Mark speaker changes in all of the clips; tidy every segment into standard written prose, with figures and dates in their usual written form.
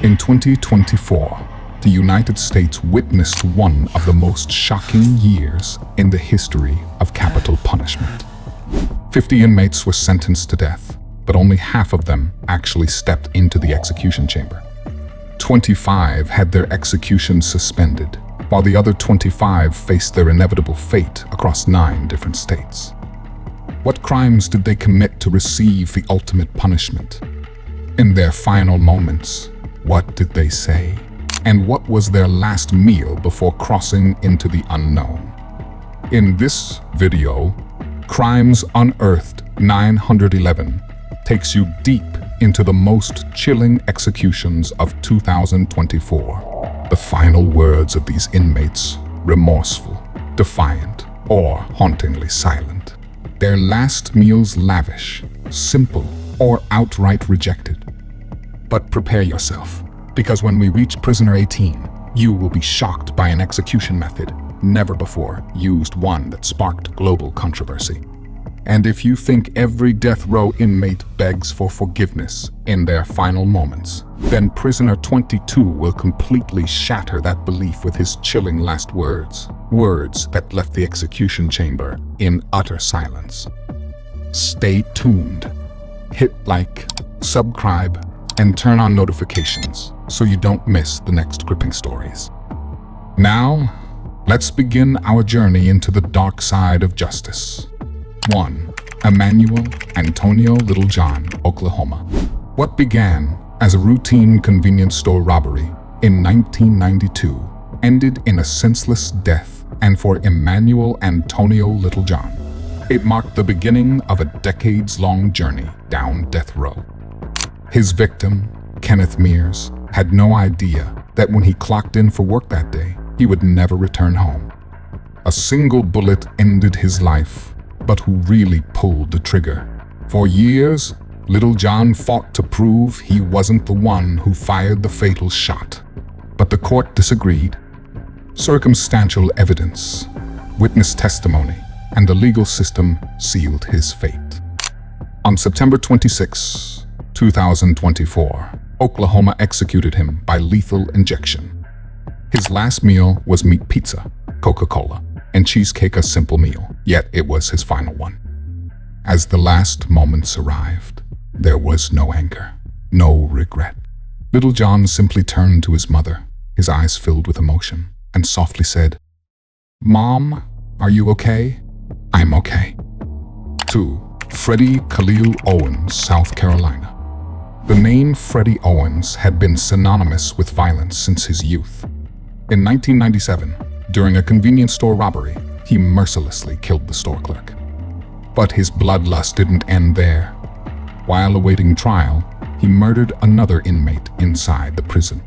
Speaker 1: In 2024, the United States witnessed one of the most shocking years in the history of capital punishment. 50 inmates were sentenced to death, but only half of them actually stepped into the execution chamber. 25 had their executions suspended, while the other 25 faced their inevitable fate across 9 different states. What crimes did they commit to receive the ultimate punishment? In their final moments, what did they say? And what was their last meal before crossing into the unknown? In this video, Crimes Unearthed 911 takes you deep into the most chilling executions of 2024. The final words of these inmates, remorseful, defiant, or hauntingly silent. Their last meals lavish, simple, or outright rejected. But prepare yourself, because when we reach prisoner 18, you will be shocked by an execution method never before used, one that sparked global controversy. And if you think every death row inmate begs for forgiveness in their final moments, then prisoner 22 will completely shatter that belief with his chilling last words. Words that left the execution chamber in utter silence. Stay tuned. Hit like, subscribe, and turn on notifications so you don't miss the next gripping stories. Now, let's begin our journey into the dark side of justice. 1. Emmanuel Antonio Littlejohn, Oklahoma. What began as a routine convenience store robbery in 1992 ended in a senseless death, and for Emmanuel Antonio Littlejohn, it marked the beginning of a decades-long journey down death row. His victim, Kenneth Mears, had no idea that when he clocked in for work that day, he would never return home. A single bullet ended his life, but who really pulled the trigger? For years, Littlejohn fought to prove he wasn't the one who fired the fatal shot. But the court disagreed. Circumstantial evidence, witness testimony, and the legal system sealed his fate. On September 26, 2024, Oklahoma executed him by lethal injection. His last meal was meat pizza, Coca-Cola, and cheesecake, a simple meal, yet it was his final one. As the last moments arrived, there was no anger, no regret. Littlejohn simply turned to his mother, his eyes filled with emotion, and softly said, "Mom, are you okay?" "I'm okay." 2. Freddie Khalil Owens, South Carolina. The name Freddie Owens had been synonymous with violence since his youth. In 1997, during a convenience store robbery, he mercilessly killed the store clerk. But his bloodlust didn't end there. While awaiting trial, he murdered another inmate inside the prison.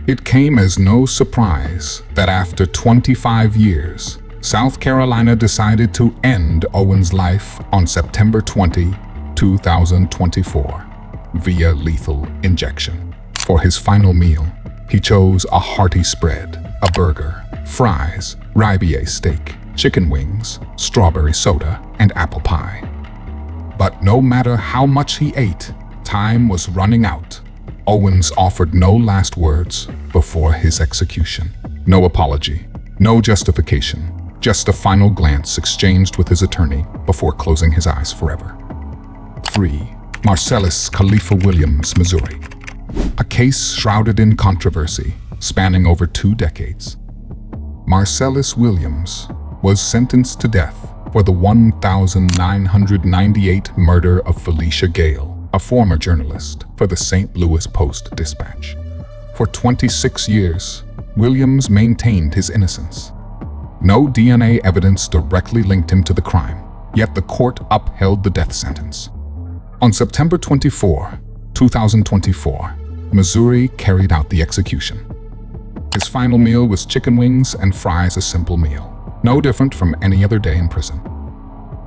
Speaker 1: It came as no surprise that after 25 years, South Carolina decided to end Owens' life on September 20, 2024, via lethal injection. For his final meal, he chose a hearty spread, a burger, fries, ribeye steak, chicken wings, strawberry soda, and apple pie. But no matter how much he ate, time was running out. Owens offered no last words before his execution. No apology, no justification, just a final glance exchanged with his attorney before closing his eyes forever. 3. Marcellus Khalifa Williams, Missouri. A case shrouded in controversy, spanning over 2 decades. Marcellus Williams was sentenced to death for the 1998 murder of Felicia Gale, a former journalist for the St. Louis Post-Dispatch. For 26 years, Williams maintained his innocence. No DNA evidence directly linked him to the crime, yet the court upheld the death sentence. On September 24, 2024, Missouri carried out the execution. His final meal was chicken wings and fries, a simple meal, no different from any other day in prison.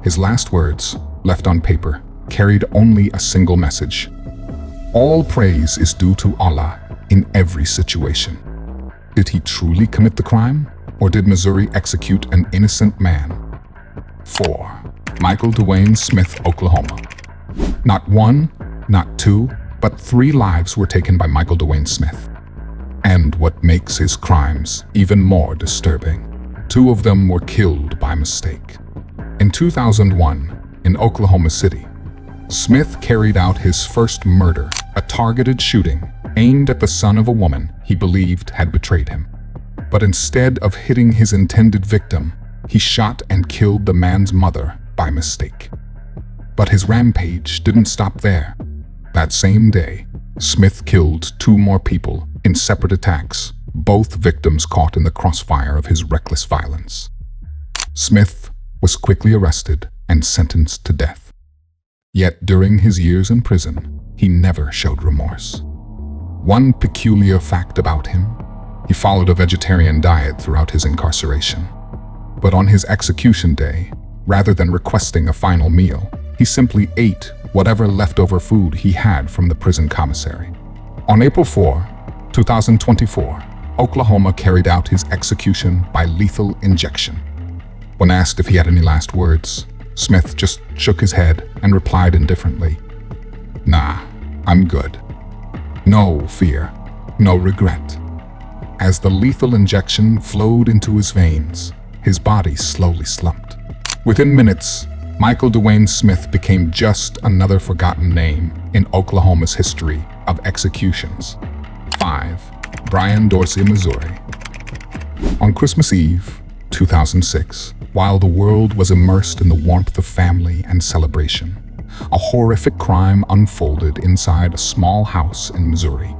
Speaker 1: His last words, left on paper, carried only a single message. All praise is due to Allah in every situation. Did he truly commit the crime, or did Missouri execute an innocent man? 4. Michael Dewayne Smith, Oklahoma. Not 1, not 2, but 3 lives were taken by Michael Dewayne Smith. And what makes his crimes even more disturbing, 2 of them were killed by mistake. In 2001, in Oklahoma City, Smith carried out his first murder, a targeted shooting aimed at the son of a woman he believed had betrayed him. But instead of hitting his intended victim, he shot and killed the man's mother by mistake. But his rampage didn't stop there. That same day, Smith killed 2 more people in separate attacks, both victims caught in the crossfire of his reckless violence. Smith was quickly arrested and sentenced to death. Yet during his years in prison, he never showed remorse. One peculiar fact about him, he followed a vegetarian diet throughout his incarceration. But on his execution day, rather than requesting a final meal, he simply ate whatever leftover food he had from the prison commissary. On April 4, 2024, Oklahoma carried out his execution by lethal injection. When asked if he had any last words, Smith just shook his head and replied indifferently, "Nah, I'm good. No fear, no regret." As the lethal injection flowed into his veins, his body slowly slumped. Within minutes, Michael Dewayne Smith became just another forgotten name in Oklahoma's history of executions. 5. Bryan Dorsey, Missouri. On Christmas Eve, 2006, while the world was immersed in the warmth of family and celebration, a horrific crime unfolded inside a small house in Missouri.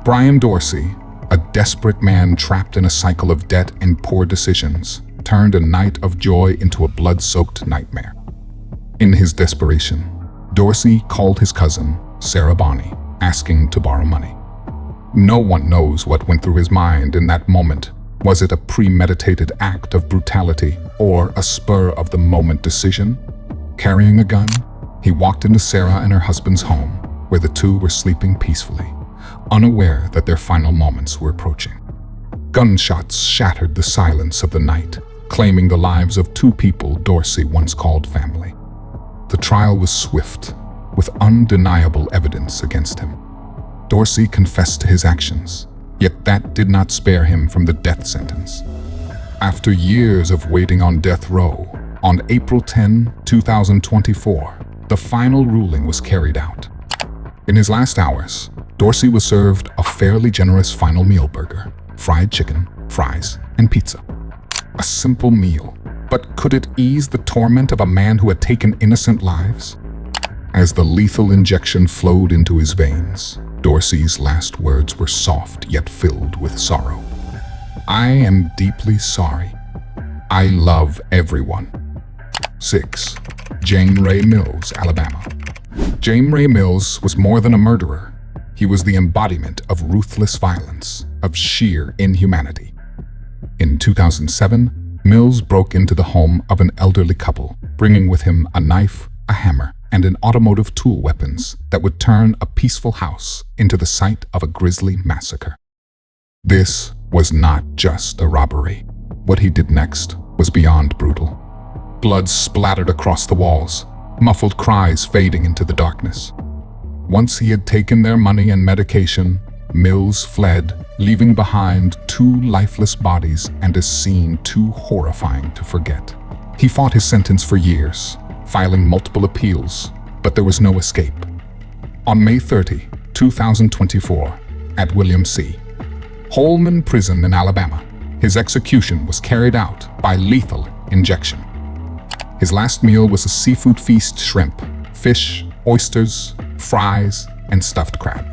Speaker 1: Bryan Dorsey, a desperate man trapped in a cycle of debt and poor decisions, turned a night of joy into a blood-soaked nightmare. In his desperation, Dorsey called his cousin, Sarah Bonney, asking to borrow money. No one knows what went through his mind in that moment. Was it a premeditated act of brutality or a spur-of-the-moment decision? Carrying a gun, he walked into Sarah and her husband's home, where the 2 were sleeping peacefully, unaware that their final moments were approaching. Gunshots shattered the silence of the night, claiming the lives of 2 people Dorsey once called family. The trial was swift, with undeniable evidence against him. Dorsey confessed to his actions, yet that did not spare him from the death sentence. After years of waiting on death row, on April 10, 2024, the final ruling was carried out. In his last hours, Dorsey was served a fairly generous final meal burger, fried chicken, fries, and pizza. A simple meal, but could it ease the torment of a man who had taken innocent lives? As the lethal injection flowed into his veins, Dorsey's last words were soft yet filled with sorrow. "I am deeply sorry. I love everyone." 6. Jaime Ray Mills, Alabama. Jaime Ray Mills was more than a murderer. He was the embodiment of ruthless violence, of sheer inhumanity. In 2007, Mills broke into the home of an elderly couple, bringing with him a knife, a hammer, and an automotive tool weapons that would turn a peaceful house into the site of a grisly massacre. This was not just a robbery. What he did next was beyond brutal. Blood splattered across the walls, muffled cries fading into the darkness. Once he had taken their money and medication, Mills fled, leaving behind 2 lifeless bodies and a scene too horrifying to forget. He fought his sentence for years, filing multiple appeals, but there was no escape. On May 30, 2024, at William C. Holman Prison in Alabama, his execution was carried out by lethal injection. His last meal was a seafood feast: shrimp, fish, oysters, fries, and stuffed crab.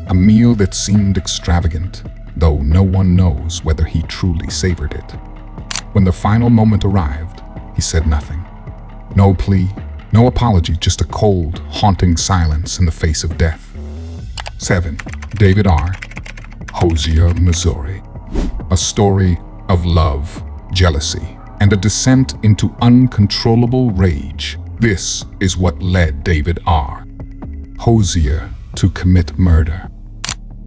Speaker 1: A meal that seemed extravagant, though no one knows whether he truly savored it. When the final moment arrived, he said nothing. No plea, no apology, just a cold, haunting silence in the face of death. 7. David R. Hosier, Missouri. A story of love, jealousy, and a descent into uncontrollable rage. This is what led David R. Hosier to commit murder.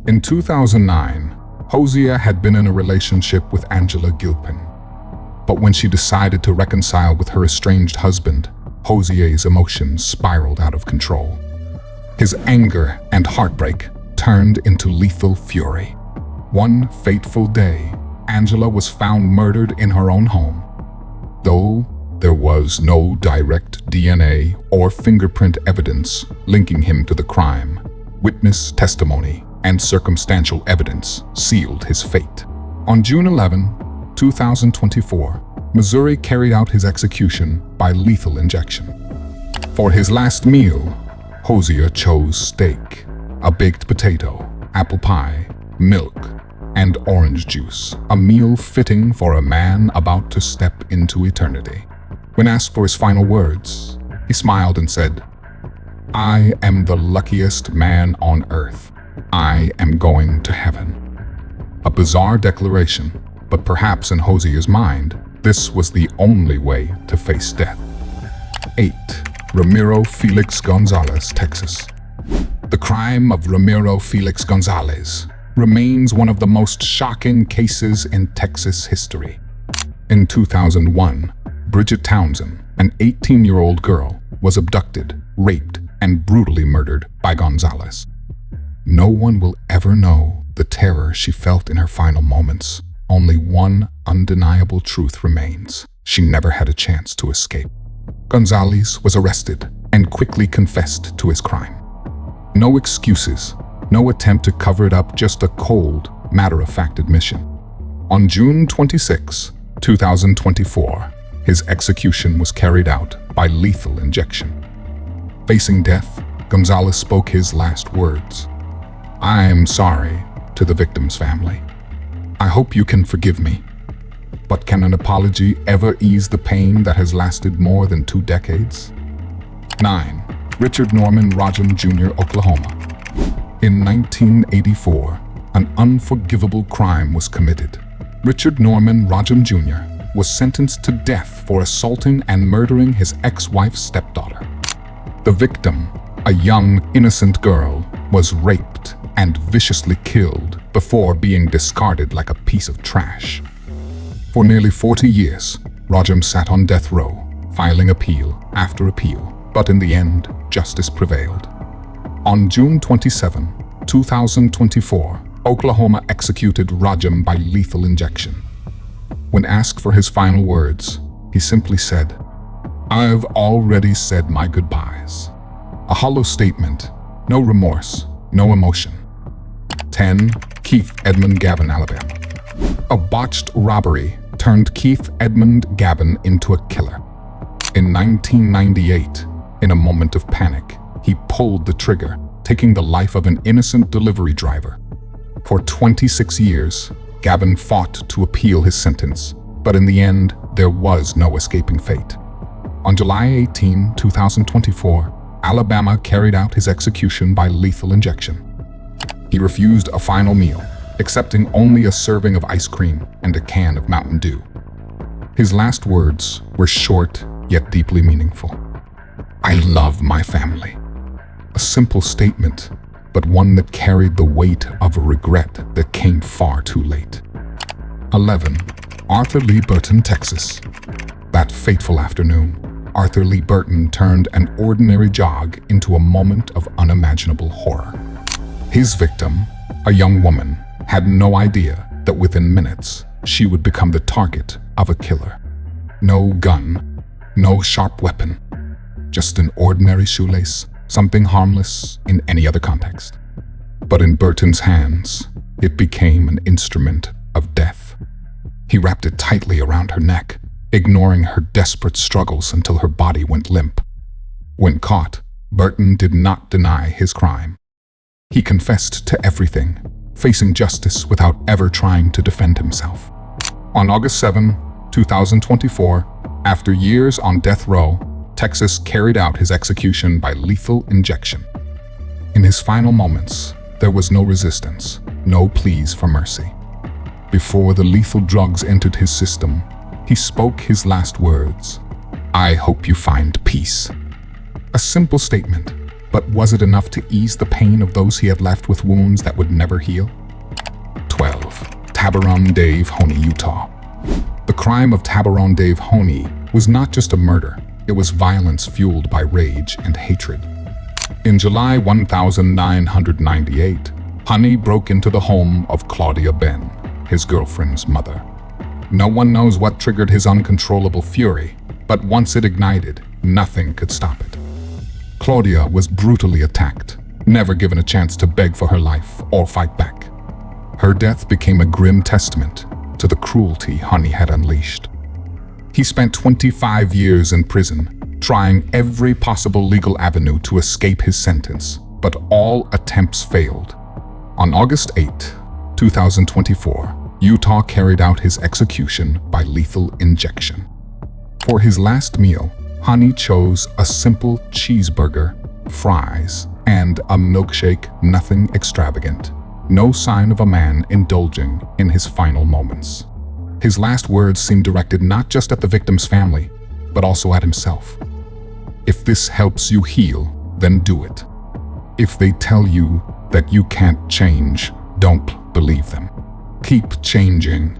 Speaker 1: In 2009, Hosier had been in a relationship with Angela Gilpin. But when she decided to reconcile with her estranged husband, Hosier's emotions spiraled out of control. His anger and heartbreak turned into lethal fury. One fateful day, Angela was found murdered in her own home. Though there was no direct DNA or fingerprint evidence linking him to the crime, witness testimony and circumstantial evidence sealed his fate. On June 11, 2024, Missouri carried out his execution by lethal injection. For his last meal, Hosier chose steak, a baked potato, apple pie, milk, and orange juice, a meal fitting for a man about to step into eternity. When asked for his final words, he smiled and said, "I am the luckiest man on earth. I am going to heaven." A bizarre declaration, but perhaps in Hosier's mind, this was the only way to face death. 8. Ramiro Felix Gonzales, Texas. The crime of Ramiro Felix Gonzales remains one of the most shocking cases in Texas history. In 2001, Bridget Townsend, an 18-year-old girl, was abducted, raped, and brutally murdered by Gonzales. No one will ever know the terror she felt in her final moments. Only one undeniable truth remains: she never had a chance to escape. Gonzales was arrested and quickly confessed to his crime. No excuses, no attempt to cover it up, just a cold, matter-of-fact admission. On June 26, 2024, his execution was carried out by lethal injection. Facing death, Gonzales spoke his last words. "I am sorry to the victim's family. I hope you can forgive me. But can an apology ever ease the pain that has lasted more than 2 decades? 9. Richard Norman Rojem Jr., Oklahoma. In 1984, an unforgivable crime was committed. Richard Norman Rojem Jr. was sentenced to death for assaulting and murdering his ex-wife's stepdaughter. The victim, a young, innocent girl, was raped and viciously killed before being discarded like a piece of trash. For nearly 40 years, Rojem sat on death row, filing appeal after appeal, but in the end, justice prevailed. On June 27, 2024, Oklahoma executed Rojem by lethal injection. When asked for his final words, he simply said, "I've already said my goodbyes." A hollow statement, no remorse, no emotion. 10. Keith Edmund Gavin, Alabama. A botched robbery turned Keith Edmund Gavin into a killer. In 1998, in a moment of panic, he pulled the trigger, taking the life of an innocent delivery driver. For 26 years, Gavin fought to appeal his sentence, but in the end, there was no escaping fate. On July 18, 2024, Alabama carried out his execution by lethal injection. He refused a final meal, accepting only a serving of ice cream and a can of Mountain Dew. His last words were short yet deeply meaningful. "I love my family." A simple statement, but one that carried the weight of a regret that came far too late. 11. Arthur Lee Burton, Texas. That fateful afternoon, Arthur Lee Burton turned an ordinary jog into a moment of unimaginable horror. His victim, a young woman, had no idea that within minutes she would become the target of a killer. No gun, no sharp weapon, just an ordinary shoelace, something harmless in any other context. But in Burton's hands, it became an instrument of death. He wrapped it tightly around her neck, ignoring her desperate struggles until her body went limp. When caught, Burton did not deny his crime. He confessed to everything, facing justice without ever trying to defend himself. On August 7, 2024, after years on death row, Texas carried out his execution by lethal injection. In his final moments, there was no resistance, no pleas for mercy. Before the lethal drugs entered his system, he spoke his last words, "I hope you find peace." A simple statement, but was it enough to ease the pain of those he had left with wounds that would never heal? 12. Taberon Dave, Honie, Utah. The crime of Taberon Dave Honie was not just a murder, it was violence fueled by rage and hatred. In July 1998, Honie broke into the home of Claudia Ben, his girlfriend's mother. No one knows what triggered his uncontrollable fury, but once it ignited, nothing could stop it. Claudia was brutally attacked, never given a chance to beg for her life or fight back. Her death became a grim testament to the cruelty Honie had unleashed. He spent 25 years in prison, trying every possible legal avenue to escape his sentence, but all attempts failed. On August 8, 2024, Utah carried out his execution by lethal injection. For his last meal, Honie chose a simple cheeseburger, fries, and a milkshake, nothing extravagant. No sign of a man indulging in his final moments. His last words seemed directed not just at the victim's family, but also at himself. If this helps you heal, then do it. If they tell you that you can't change, don't believe them. Keep changing.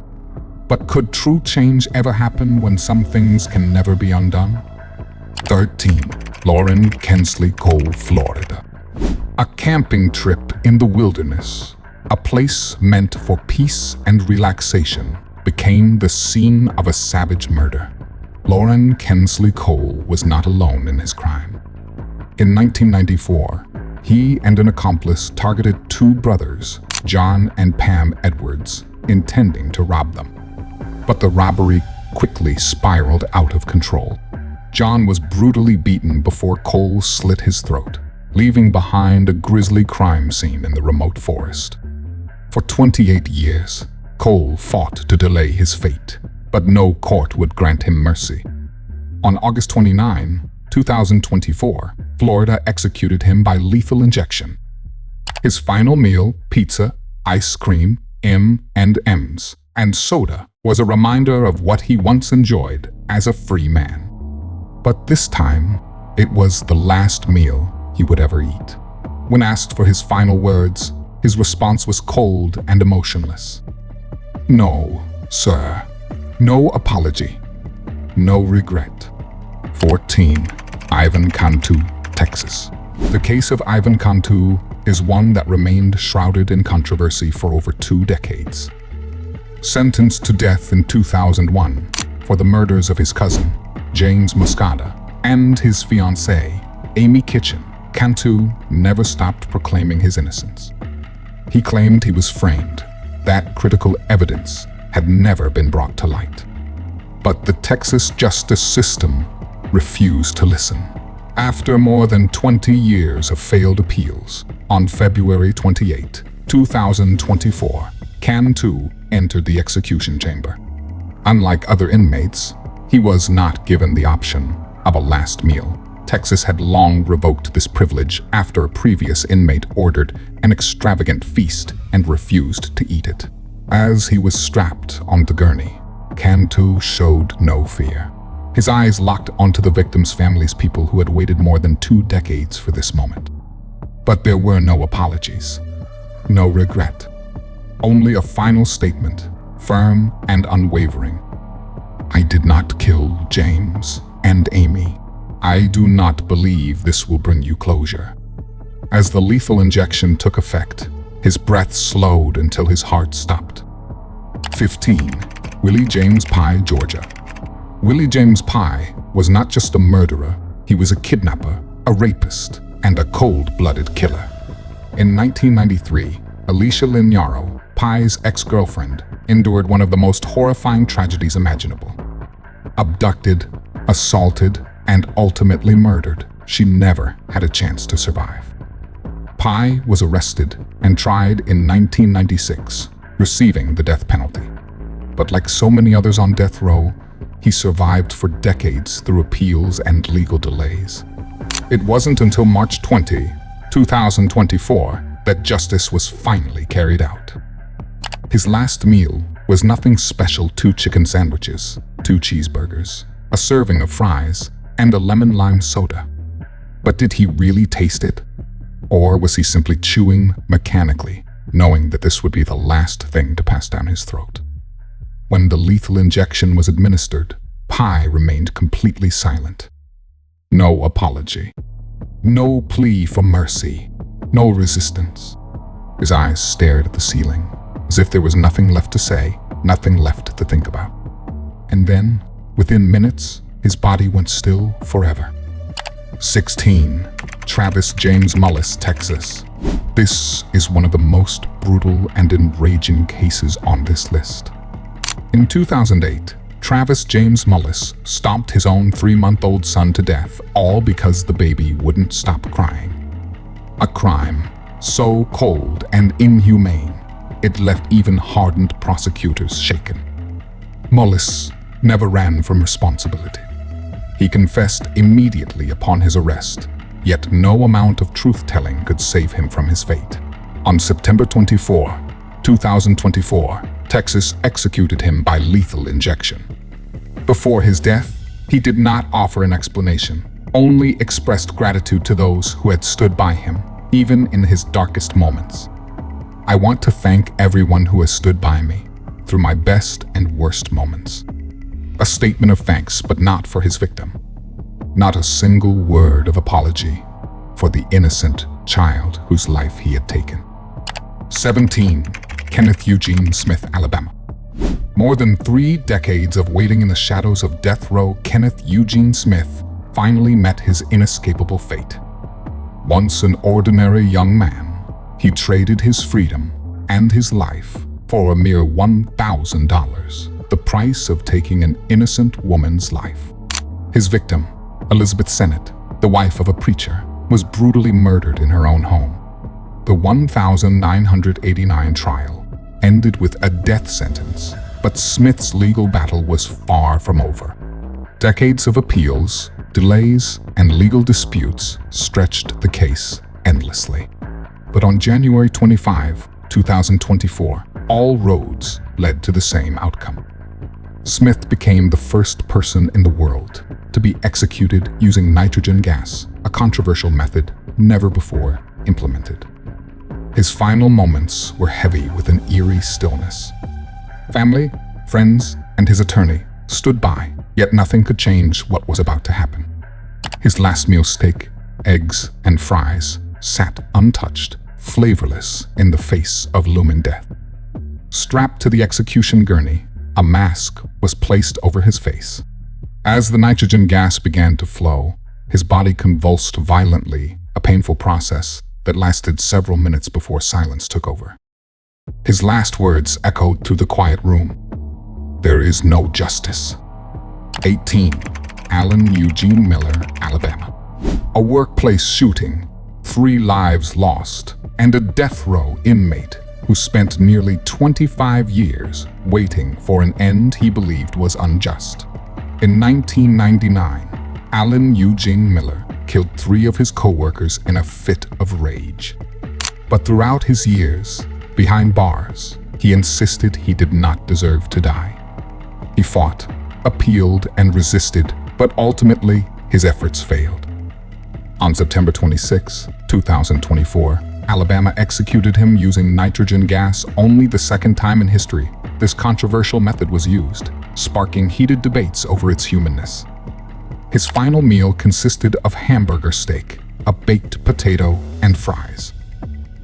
Speaker 1: But could true change ever happen when some things can never be undone? 13. Loran, Kenstley, Cole, Florida. A camping trip in the wilderness, a place meant for peace and relaxation, became the scene of a savage murder. Loran Kenstley Cole was not alone in his crime. In 1994, he and an accomplice targeted two brothers, John and Pam Edwards, intending to rob them. But the robbery quickly spiraled out of control. John was brutally beaten before Cole slit his throat, leaving behind a grisly crime scene in the remote forest. For 28 years, Cole fought to delay his fate, but no court would grant him mercy. On August 29, 2024, Florida executed him by lethal injection. His final meal, pizza, ice cream, M&Ms, and soda, was a reminder of what he once enjoyed as a free man. But this time, it was the last meal he would ever eat. When asked for his final words, his response was cold and emotionless. No, sir. No apology. No regret. 14. Ivan Cantu, Texas. The case of Ivan Cantu is one that remained shrouded in controversy for over 2 decades. Sentenced to death in 2001 for the murders of his cousin, James Muscada, and his fiancée, Amy Kitchen, Cantu never stopped proclaiming his innocence. He claimed he was framed, that critical evidence had never been brought to light. But the Texas justice system refused to listen. After more than 20 years of failed appeals, on February 28, 2024, Cantu entered the execution chamber. Unlike other inmates, he was not given the option of a last meal. Texas had long revoked this privilege after a previous inmate ordered an extravagant feast and refused to eat it. As he was strapped on the gurney, Cantu showed no fear. His eyes locked onto the victim's family's people who had waited more than 2 decades for this moment. But there were no apologies, no regret, only a final statement, firm and unwavering. I did not kill James and Amy. I do not believe this will bring you closure. As the lethal injection took effect, his breath slowed until his heart stopped. 15. Willie James Pye, Georgia. Willie James Pye was not just a murderer, he was a kidnapper, a rapist, and a cold-blooded killer. In 1993, Alicia Lynn Yarrow, Pye's ex-girlfriend, endured one of the most horrifying tragedies imaginable. Abducted, assaulted, and ultimately murdered, she never had a chance to survive. Pye was arrested and tried in 1996, receiving the death penalty. But like so many others on death row, he survived for decades through appeals and legal delays. It wasn't until March 20, 2024, that justice was finally carried out. His last meal was nothing special: 2 chicken sandwiches, 2 cheeseburgers, a serving of fries, and a lemon-lime soda. But did he really taste it? Or was he simply chewing mechanically, knowing that this would be the last thing to pass down his throat? When the lethal injection was administered, Pye remained completely silent. No apology. No plea for mercy, no resistance. His eyes stared at the ceiling, as if there was nothing left to say, nothing left to think about. And then, within minutes, his body went still forever. 16. Travis James Mullis, Texas. This is one of the most brutal and enraging cases on this list. In 2008, Travis James Mullis stomped his own 3-month-old son to death, all because the baby wouldn't stop crying. A crime so cold and inhumane, it left even hardened prosecutors shaken. Mullis never ran from responsibility. He confessed immediately upon his arrest, yet no amount of truth-telling could save him from his fate. On September 24, 2024, Texas executed him by lethal injection. Before his death, he did not offer an explanation, only expressed gratitude to those who had stood by him, even in his darkest moments. I want to thank everyone who has stood by me through my best and worst moments. A statement of thanks, but not for his victim. Not a single word of apology for the innocent child whose life he had taken. 17. Kenneth Eugene Smith, Alabama. More than 3 decades of waiting in the shadows of death row, Kenneth Eugene Smith finally met his inescapable fate. Once an ordinary young man, he traded his freedom and his life for a mere $1,000, the price of taking an innocent woman's life. His victim, Elizabeth Sennett, the wife of a preacher, was brutally murdered in her own home. The 1989 trial ended with a death sentence, but Smith's legal battle was far from over. Decades of appeals, delays, and legal disputes stretched the case endlessly. But on January 25, 2024, all roads led to the same outcome. Smith became the first person in the world to be executed using nitrogen gas, a controversial method never before implemented. His final moments were heavy with an eerie stillness. Family, friends, and his attorney stood by, yet nothing could change what was about to happen. His last meal, steak, eggs, and fries, sat untouched, flavorless in the face of looming death. Strapped to the execution gurney, a mask was placed over his face. As the nitrogen gas began to flow, his body convulsed violently, a painful process that lasted several minutes before silence took over. His last words echoed through the quiet room. There is no justice. 18. Allen Eugene Miller, Alabama. A workplace shooting, 3 lives lost, and a death row inmate who spent nearly 25 years waiting for an end he believed was unjust. In 1999, Allen Eugene Miller killed 3 of his co-workers in a fit of rage. But throughout his years behind bars, he insisted he did not deserve to die. He fought, appealed, and resisted, but ultimately his efforts failed. On September 26, 2024, Alabama executed him using nitrogen gas, only the 2nd time in history this controversial method was used, sparking heated debates over its humanness. His final meal consisted of hamburger steak, a baked potato, and fries.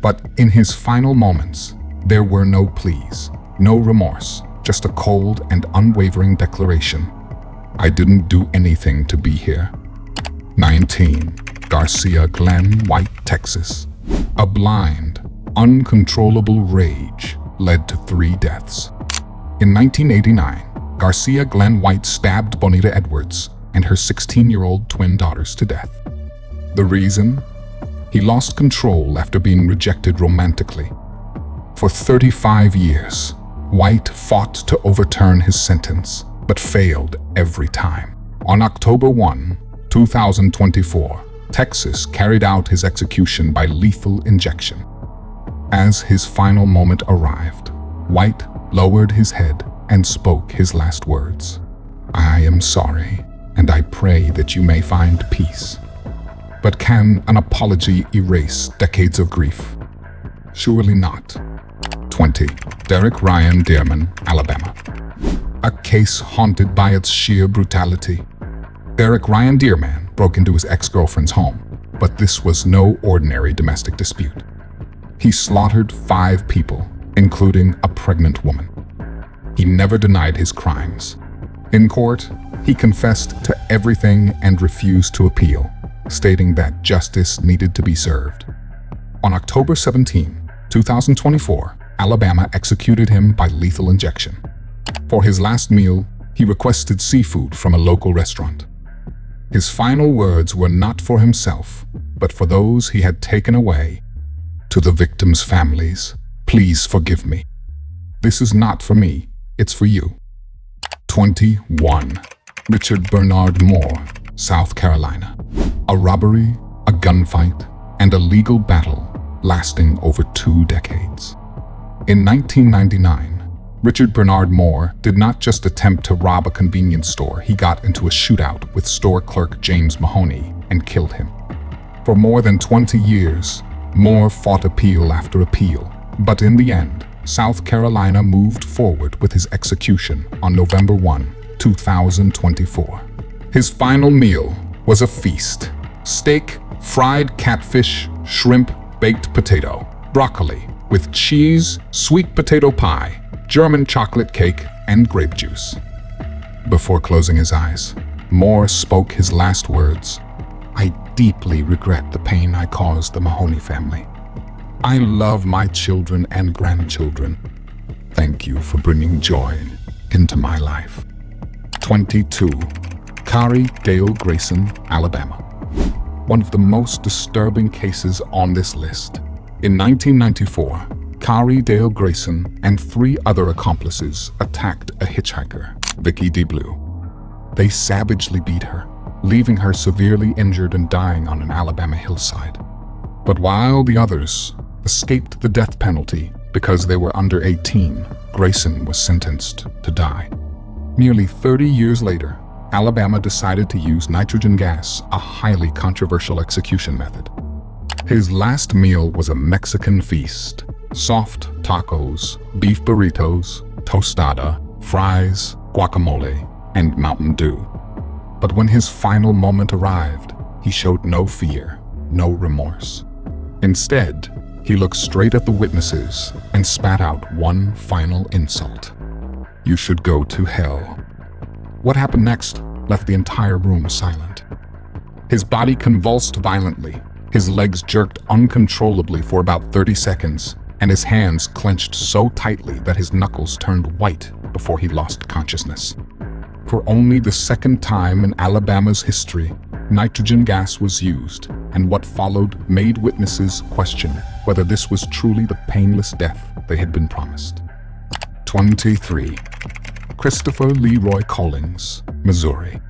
Speaker 1: But in his final moments, there were no pleas, no remorse, just a cold and unwavering declaration. I didn't do anything to be here. 19. Garcia, Glen, White, Texas. A blind, uncontrollable rage led to 3 deaths. In 1989, Garcia Glen White stabbed Bonita Edwards and her 16-year-old twin daughters to death. The reason? He lost control after being rejected romantically. For 35 years, White fought to overturn his sentence, but failed every time. On October 1, 2024, Texas carried out his execution by lethal injection. As his final moment arrived, White lowered his head and spoke his last words. I am sorry, and I pray that you may find peace. But can an apology erase decades of grief? Surely not. 20. Derek Ryan Dearman, Alabama. A case haunted by its sheer brutality. Derek Ryan Dearman broke into his ex-girlfriend's home, But this was no ordinary domestic dispute. He slaughtered 5 people, including a pregnant woman. He never denied his crimes. In court, he confessed to everything and refused to appeal, stating that justice needed to be served. On October 17, 2024, Alabama executed him by lethal injection. For his last meal, he requested seafood from a local restaurant. His final words were not for himself, but for those he had taken away. To the victims' families, please forgive me. This is not for me, it's for you. 21. Richard Bernard Moore, South Carolina. A robbery, a gunfight, and a legal battle lasting over 2 decades. In 1999, Richard Bernard Moore did not just attempt to rob a convenience store, he got into a shootout with store clerk James Mahoney and killed him. For more than 20 years, Moore fought appeal after appeal, but in the end, South Carolina moved forward with his execution on November 1, 2024. His final meal was a feast: steak, fried catfish, shrimp, baked potato, broccoli, with cheese, sweet potato pie, German chocolate cake, and grape juice. Before closing his eyes, Moore spoke his last words. "I deeply regret the pain I caused the Mahoney family. I love my children and grandchildren. Thank you for bringing joy into my life." 22. Kari Dale Grayson, Alabama. One of the most disturbing cases on this list. In 1994, Kari Dale Grayson and 3 other accomplices attacked a hitchhiker, Vicky DeBlue. They savagely beat her, leaving her severely injured and dying on an Alabama hillside. But while the others escaped the death penalty because they were under 18, Grayson was sentenced to die. Nearly 30 years later, Alabama decided to use nitrogen gas, a highly controversial execution method. His last meal was a Mexican feast: soft tacos, beef burritos, tostada, fries, guacamole, and Mountain Dew. But when his final moment arrived, he showed no fear, no remorse. Instead, he looked straight at the witnesses and spat out one final insult: "You should go to hell." What happened next left the entire room silent. His body convulsed violently, his legs jerked uncontrollably for about 30 seconds, and his hands clenched so tightly that his knuckles turned white before he lost consciousness. For only the second time in Alabama's history, nitrogen gas was used, and what followed made witnesses question whether this was truly the painless death they had been promised. 23. Christopher Leroy Collins, Missouri.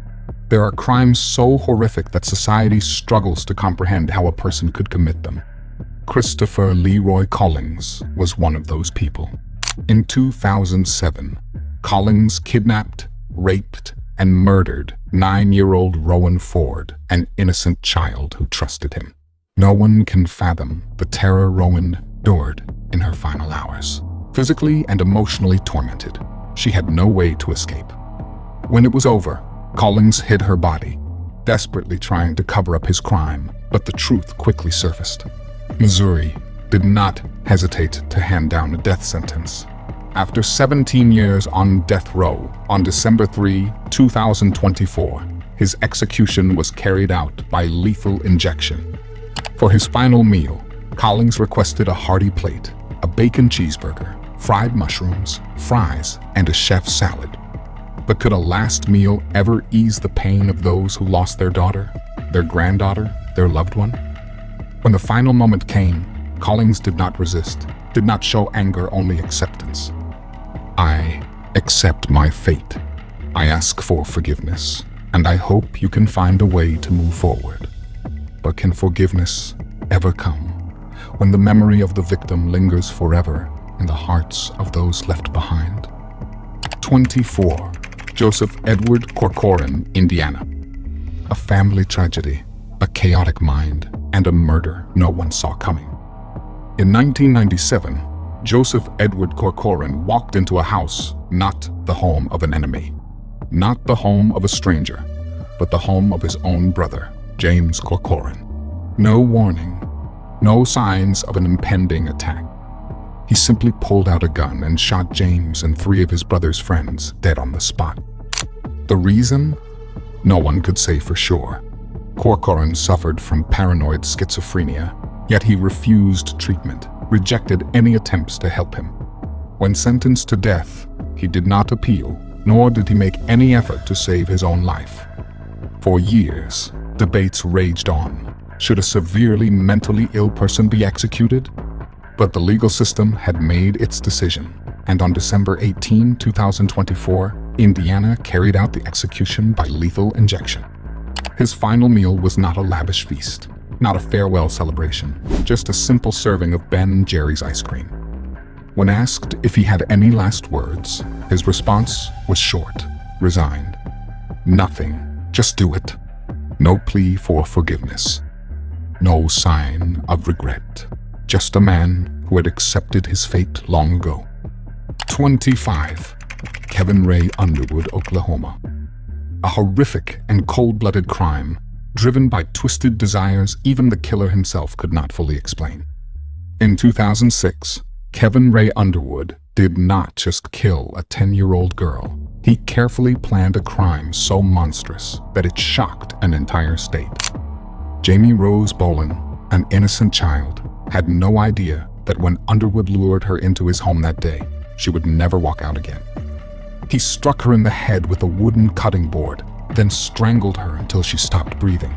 Speaker 1: There are crimes so horrific that society struggles to comprehend how a person could commit them. Christopher Leroy Collins was one of those people. In 2007, Collins kidnapped, raped, and murdered 9-year-old Rowan Ford, an innocent child who trusted him. No one can fathom the terror Rowan endured in her final hours. Physically and emotionally tormented, she had no way to escape. When it was over, Collins hid her body, desperately trying to cover up his crime, but the truth quickly surfaced. Missouri did not hesitate to hand down a death sentence. After 17 years on death row, on December 3, 2024, his execution was carried out by lethal injection. For his final meal, Collins requested a hearty plate, a bacon cheeseburger, fried mushrooms, fries, and a chef's salad. But could a last meal ever ease the pain of those who lost their daughter, their granddaughter, their loved one? When the final moment came, Collins did not resist, did not show anger, only acceptance. "I accept my fate. I ask for forgiveness, and I hope you can find a way to move forward." But can forgiveness ever come when the memory of the victim lingers forever in the hearts of those left behind? 24. Joseph Edward Corcoran, Indiana. A family tragedy, a chaotic mind, and a murder no one saw coming. In 1997, Joseph Edward Corcoran walked into a house, not the home of an enemy, not the home of a stranger, but the home of his own brother, James Corcoran. No warning, no signs of an impending attack. He simply pulled out a gun and shot James and 3 of his brother's friends dead on the spot. The reason? No one could say for sure. Corcoran suffered from paranoid schizophrenia, yet he refused treatment, rejected any attempts to help him. When sentenced to death, he did not appeal, nor did he make any effort to save his own life. For years, debates raged on. Should a severely mentally ill person be executed? But the legal system had made its decision, and on December 18, 2024, Indiana carried out the execution by lethal injection. His final meal was not a lavish feast, not a farewell celebration, just a simple serving of Ben & Jerry's ice cream. When asked if he had any last words, his response was short, resigned. Nothing, just do it. No plea for forgiveness. No sign of regret. Just a man who had accepted his fate long ago. 25. Kevin Ray Underwood, Oklahoma. A horrific and cold-blooded crime, driven by twisted desires even the killer himself could not fully explain. In 2006, Kevin Ray Underwood did not just kill a 10-year-old girl. He carefully planned a crime so monstrous that it shocked an entire state. Jamie Rose Boland, an innocent child, had no idea that when Underwood lured her into his home that day, she would never walk out again. He struck her in the head with a wooden cutting board, then strangled her until she stopped breathing.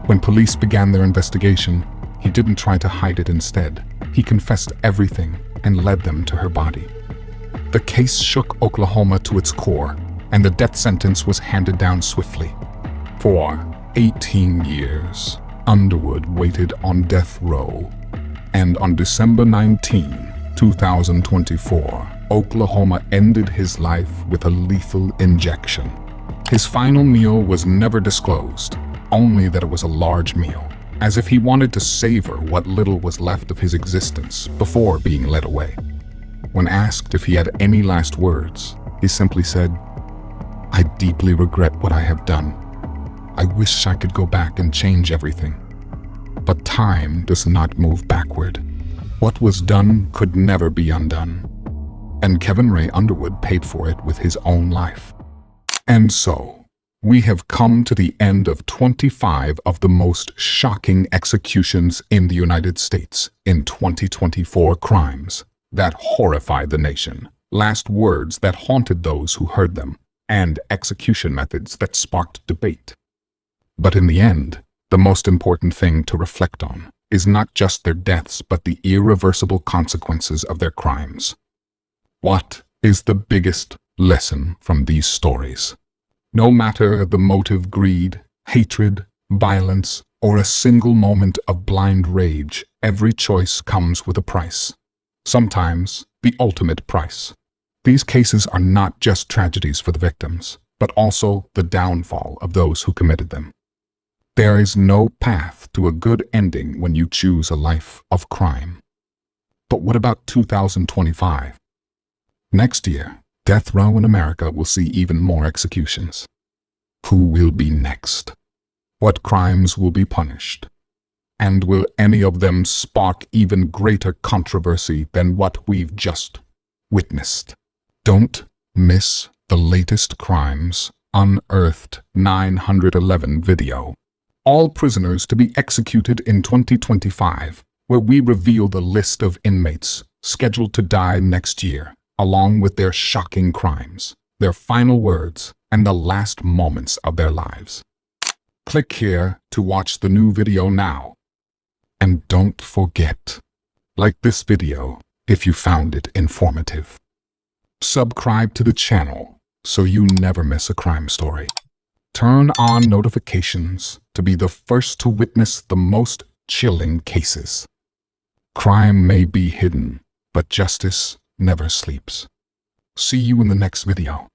Speaker 1: When police began their investigation, he didn't try to hide it instead. He confessed everything and led them to her body. The case shook Oklahoma to its core, and the death sentence was handed down swiftly. For 18 years, Underwood waited on death row, and on December 19, 2024, Oklahoma ended his life with a lethal injection. His final meal was never disclosed, only that it was a large meal, as if he wanted to savor what little was left of his existence before being led away. When asked if he had any last words, he simply said, "I deeply regret what I have done. I wish I could go back and change everything. But time does not move backward. What was done could never be undone." And Kevin Ray Underwood paid for it with his own life. And so, we have come to the end of 25 of the most shocking executions in the United States in 2024 crimes that horrified the nation, last words that haunted those who heard them, and execution methods that sparked debate. But in the end, the most important thing to reflect on is not just their deaths but the irreversible consequences of their crimes. What is the biggest lesson from these stories? No matter the motive, greed, hatred, violence, or a single moment of blind rage, every choice comes with a price. Sometimes the ultimate price. These cases are not just tragedies for the victims, but also the downfall of those who committed them. There is no path to a good ending when you choose a life of crime. But what about 2025? Next year, death row in America will see even more executions. Who will be next? What crimes will be punished? And will any of them spark even greater controversy than what we've just witnessed? Don't miss the latest Crimes Unearthed 911 video. All prisoners to be executed in 2025, where we reveal the list of inmates scheduled to die next year, along with their shocking crimes, their final words, and the last moments of their lives. Click here to watch the new video now. And don't forget, like this video if you found it informative. Subscribe to the channel so you never miss a crime story. Turn on notifications to be the first to witness the most chilling cases. Crime may be hidden, but justice never sleeps. See you in the next video.